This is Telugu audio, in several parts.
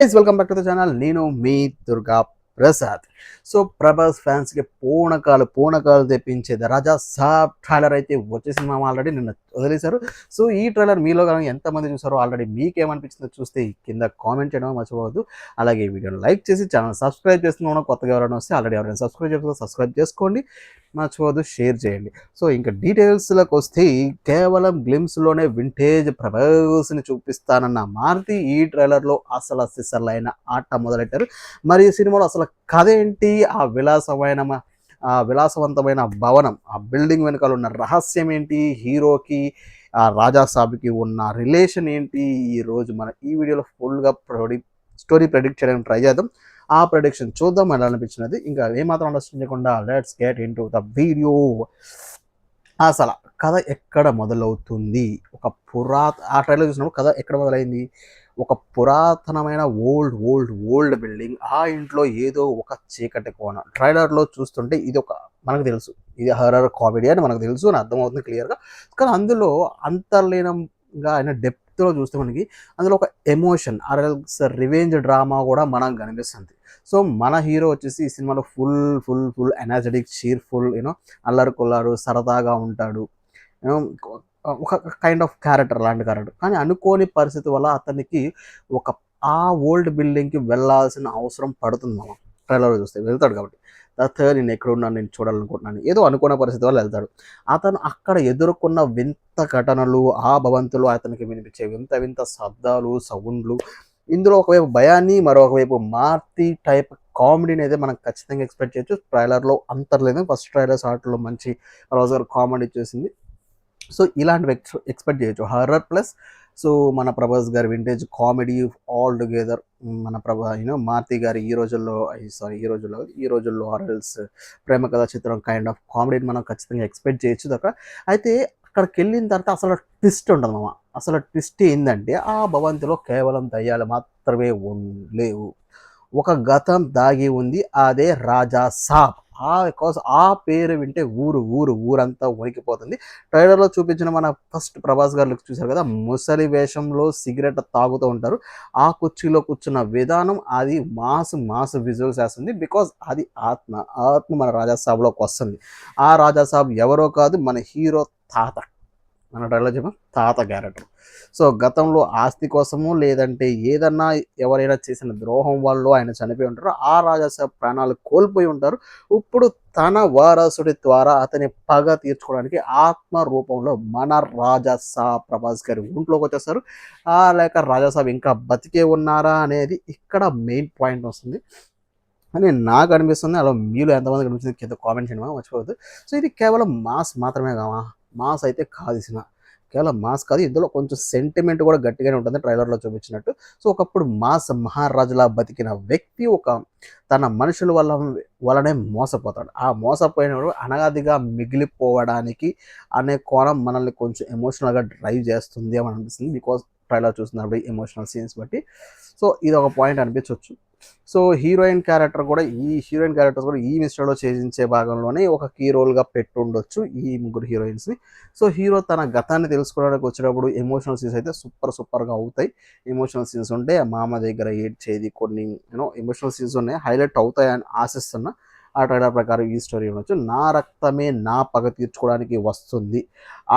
Welcome back to the channel. నేను మీ దుర్గా ప్రసాద్. సో ప్రభాస్ ఫ్యాన్స్కి పూనకాలు తెప్పించేది రాజా సాబ్ ట్రైలర్ అయితే వచ్చేసింది. మామ ఆల్రెడీ నిన్న వదిలేశారు. సో ఈ ట్రైలర్ మీలో కానీ ఎంతమంది చూసారో, ఆల్రెడీ మీకేమనిపించిందో చూస్తే కింద కామెంట్ చేయడం మర్చిపోవద్దు. అలాగే ఈ వీడియోని లైక్ చేసి ఛానల్ సబ్స్క్రైబ్ చేసుకున్నాను. కొత్తగా ఎవరైనా వస్తే ఆల్రెడీ ఎవరైనా సబ్స్క్రైబ్ చేసుకోండి, మర్చిపోవద్దు, షేర్ చేయండి. సో ఇంకా డీటెయిల్స్లోకి వస్తే కేవలం గ్లిమ్స్లోనే వింటేజ్ ప్రభాస్ని చూపిస్తానన్న మారుతి ఈ ట్రైలర్లో అసలు సిసలైన ఆట మొదలెట్టారు. మరి ఈ సినిమాలో అసలు కథ ఏంటి, ఆ విలాసవంతమైన భవనం, ఆ బిల్డింగ్ వెనకాల ఉన్న రహస్యం ఏంటి, హీరోకి ఆ రాజా సాబ్కి ఉన్న రిలేషన్ ఏంటి, ఈరోజు మన ఈ వీడియోలో ఫుల్గా స్టోరీ ప్రెడిక్ట్ చేయడానికి ట్రై చేద్దాం. ఆ ప్రెడిక్షన్ చూద్దాం ఎలా అనిపించినది. ఇంకా ఏమాత్రం అండర్స్టాండ్ చేయకుండా let's get into the video. అసలు కథ ఎక్కడ మొదలవుతుంది? ఆ ట్రైలర్ చూసినప్పుడు కథ ఎక్కడ మొదలైంది? ఒక పురాతనమైన ఓల్డ్ బిల్డింగ్, ఆ ఇంట్లో ఏదో ఒక చీకటి కోణ. ట్రైలర్లో చూస్తుంటే మనకు తెలుసు ఇది హర్రర్ కామెడీ అని మనకు తెలుసు అని అర్థమవుతుంది క్లియర్గా. కానీ అందులో అంతర్లీనంగా అయిన డెప్త్లో చూస్తే మనకి అందులో ఒక ఎమోషన్ రివెంజ్ డ్రామా కూడా మనకు కనిపిస్తుంది. సో మన హీరో వచ్చేసి ఈ సినిమాలో ఫుల్ ఎనర్జెటిక్, చీర్ఫుల్, అల్లరి కొల్లారు, సరదాగా ఉంటాడు. ఒక కైండ్ ఆఫ్ క్యారెక్టర్, లాంటి క్యారెక్టర్. కానీ అనుకోని పరిస్థితి వల్ల అతనికి ఆ ఓల్డ్ బిల్డింగ్కి వెళ్ళాల్సిన అవసరం పడుతుంది. మనం ట్రైలర్ చూస్తే వెళ్తాడు కాబట్టి, నేను ఎక్కడున్నాను, నేను చూడాలనుకుంటున్నాను, ఏదో అనుకున్న పరిస్థితి వల్ల వెళ్తాడు. అతను అక్కడ ఎదుర్కొన్న వింత ఘటనలు, ఆ భవంతులు అతనికి వినిపించే వింత వింత శబ్దాలు, సౌండ్లు, ఇందులో ఒకవైపు భయాన్ని, మరొకవైపు మార్తి టైప్ కామెడీని అయితే మనం ఖచ్చితంగా ఎక్స్పెక్ట్ చేయొచ్చు. ట్రైలర్లో అంతర్లేదు. ఫస్ట్ ట్రైలర్ షార్ట్లో మంచి రోజు గారు కామెడీ చేసింది. సో ఇలాంటివి ఎక్స్పెక్ట్ చేయొచ్చు. హర్రర్ ప్లస్ మన ప్రభాస్ గారి వింటేజ్ కామెడీ ఆల్ టుగెదర్. మన మారుతి గారి ఈ రోజుల్లో హారర్స్ ప్రేమ కథా చిత్రం కైండ్ ఆఫ్ కామెడీని మనం ఖచ్చితంగా ఎక్స్పెక్ట్ చేయొచ్చు. అయితే అక్కడికి వెళ్ళిన తర్వాత అసలు ట్విస్ట్ ఉంటుంది మామ. అసలు ట్విస్ట్ ఏంటంటే, ఆ భవంతిలో కేవలం దయ్యాలు మాత్రమే లేవు, ఒక గతం దాగి ఉంది. అదే రాజా సాబ్. ఆ పేరు వింటే ఊరంతా వణికిపోతుంది. ట్రైలర్లో చూపించిన మన ఫస్ట్ ప్రభాస్ గారు లుక్ చూశారు కదా, ముసలి వేషంలో సిగరెట్ తాగుతూ ఉంటారు. ఆ కుర్చీలో కూర్చున్న విధానం అది మాస్ విజువల్స్ వేస్తుంది. బికాజ్ అది ఆత్మ మన రాజా సాబ్లోకి వస్తుంది. ఆ రాజా సాబ్ ఎవరో కాదు, మన హీరో తాత. మన ట్రైలర్ చెప్పాం తాత క్యారెక్టర్. సో గతంలో ఆస్తి కోసము, లేదంటే ఏదన్నా ఎవరైనా చేసిన ద్రోహం వల్ల ఆయన చనిపోయి ఉంటారు. ఆ రాజాసాబ్ ప్రాణాలు కోల్పోయి ఉంటారు. ఇప్పుడు తన వారసుడి ద్వారా అతని పగ తీర్చుకోవడానికి ఆత్మ రూపంలో మన రాజాసాబ్ ప్రభాస్ గారి ఒంట్లోకి వచ్చేస్తారు. లేక రాజాసాబ్ ఇంకా బతికే ఉన్నారా అనేది ఇక్కడ మెయిన్ పాయింట్ వస్తుంది అని నాకు అనిపిస్తుంది. అలా మీలో ఎంతమంది కనిపిస్తుంది కింద కామెంట్ చేయడం మర్చిపోవద్దు. సో ఇది కేవలం మాత్రమే కావా, మాస్ అయితే కాదు సినిమా. కేవలం మాస్ కాదు, ఇందులో కొంచెం సెంటిమెంట్ కూడా గట్టిగానే ఉంటుంది ట్రైలర్లో చూపించినట్టు. సో ఒకప్పుడు మహారాజులా బతికిన వ్యక్తి తన మనుషుల వల్లనే మోసపోతాడు. ఆ మోసపోయినప్పుడు అనాదిగా మిగిలిపోవడానికి అనే కోణం మనల్ని కొంచెం ఎమోషనల్గా డ్రైవ్ చేస్తుంది అని అనిపిస్తుంది. బికాస్ ట్రైలర్ చూస్తున్నప్పుడు ఎమోషనల్ సీన్స్ బట్టి. సో ఇది ఒక పాయింట్ అనిపించవచ్చు. సో హీరోయిన్ క్యారెక్టర్స్ కూడా ఈ మిస్టర్లో చేయించే భాగంలోనే ఒక కీ రోల్గా పెట్టుండొచ్చు ఈ ముగ్గురు హీరోయిన్స్ని. సో హీరో తన గతాన్ని తెలుసుకోవడానికి వచ్చినప్పుడు ఎమోషనల్ సీన్స్ అయితే సూపర్గా అవుతాయి. ఎమోషనల్ సీన్స్ ఉంటే మామ దగ్గర ఏడ్చేది, కొన్ని ఎమోషనల్ సీన్స్ ఉన్నాయి, హైలైట్ అవుతాయని ఆశిస్తున్నా. ఆ ట్రైలర్ ప్రకారం ఈ స్టోరీ ఉండొచ్చు. నా రక్తమే నా పగ తీర్చుకోవడానికి వస్తుంది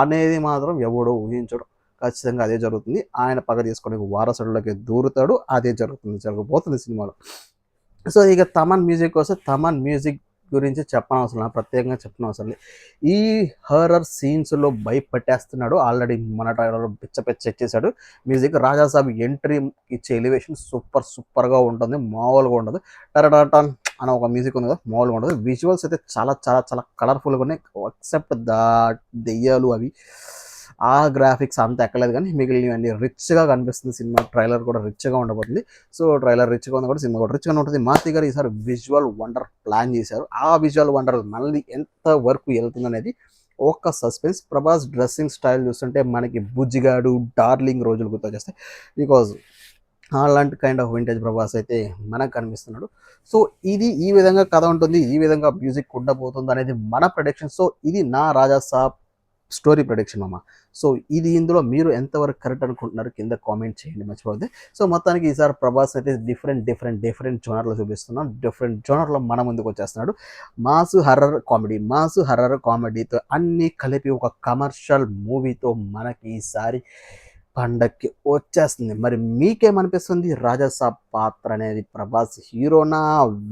అనేది మాత్రం ఎవడో ఊహించడు. ఖచ్చితంగా అదే జరుగుతుంది. ఆయన పగ తీసుకోవడానికి వారసుడిలోకి దూరుతాడు. అదే జరగబోతుంది సినిమాలో. సో ఇక తమన్ మ్యూజిక్ వస్తే, తమన్ మ్యూజిక్ గురించి ప్రత్యేకంగా చెప్పనవసరం లేదు. ఈ హర్రర్ సీన్స్లో భయపెట్టేస్తున్నాడు. ఆల్రెడీ మన ట్రైలర్లో పిచ్చ ఇచ్చేసాడు మ్యూజిక్. రాజాసాబ్ ఎంట్రీ ఇచ్చే ఎలివేషన్ సూపర్గా ఉంటుంది, మామూలుగా ఉండదు. టరటాన్ అని ఒక మ్యూజిక్ ఉంది కదా, మామూలుగా ఉండదు. విజువల్స్ అయితే చాలా కలర్ఫుల్గా ఉన్నాయి. ఎక్సెప్ట్ దెయ్యాలు అవి, ఆ గ్రాఫిక్స్ అంత ఎక్కలేదు, కానీ మిగిలినవన్నీ రిచ్గా కనిపిస్తుంది. సినిమా ట్రైలర్ కూడా రిచ్గా ఉండబోతుంది. సో ట్రైలర్ రిచ్గా ఉంది కూడా, సినిమా కూడా రిచ్గా ఉంటుంది. మారుతి గారు ఈసారి విజువల్ వండర్ ప్లాన్ చేశారు. ఆ విజువల్ వండర్ మళ్ళీ ఎంత వరకు వెళ్తుంది అనేది ఒక సస్పెన్స్. ప్రభాస్ డ్రెస్సింగ్ స్టైల్ చూస్తుంటే మనకి బుజ్జిగాడు, డార్లింగ్ రోజులు గుర్తొచ్చేస్తాయి. బికాజ్ అలాంటి కైండ్ ఆఫ్ వింటేజ్ ప్రభాస్ అయితే మనకు కనిపిస్తున్నాడు. సో ఇది ఈ విధంగా కథ ఉంటుంది, ఈ విధంగా మ్యూజిక్ ఉండబోతుంది అనేది మన ప్రొడిక్షన్. సో ఇది నా రాజా సాబ్ స్టోరీ ప్రొడిక్షన్ మామ. సో ఇది ఇందులో మీరు ఎంతవరకు కరెక్ట్ అనుకుంటున్నారు కింద కామెంట్ చేయండి మర్చిపోవద్దు. సో మొత్తానికి ఈసారి ప్రభాస్ అయితే డిఫరెంట్ జోనర్లో చూపిస్తున్నాం. డిఫరెంట్ జోనర్లో మన ముందుకు వచ్చేస్తున్నాడు. మాసు హర్రర్ కామెడీతో అన్నీ కలిపి ఒక కమర్షియల్ మూవీతో మనకి ఈసారి పండక్కి వచ్చేస్తుంది. మరి మీకేమనిపిస్తుంది? రాజాసాబ్ పాత్ర అనేది ప్రభాస్ హీరోనా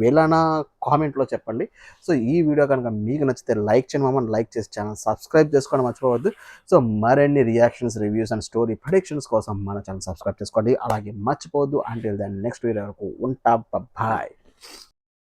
విలనా కామెంట్లో చెప్పండి. సో ఈ వీడియో కనుక మీకు నచ్చితే లైక్ చేయండి మామ. లైక్ చేసి ఛానల్ సబ్స్క్రైబ్ చేసుకోవడం మర్చిపోవద్దు. సో మరిన్ని reactions, reviews and story predictions కోసం మన ఛానల్ సబ్స్క్రైబ్ చేసుకోండి. అలాగే మర్చిపోవద్దు. అంటిల్ దెన్ నెక్స్ట్ వీడియో వరకు ఉంటా. బాయ్.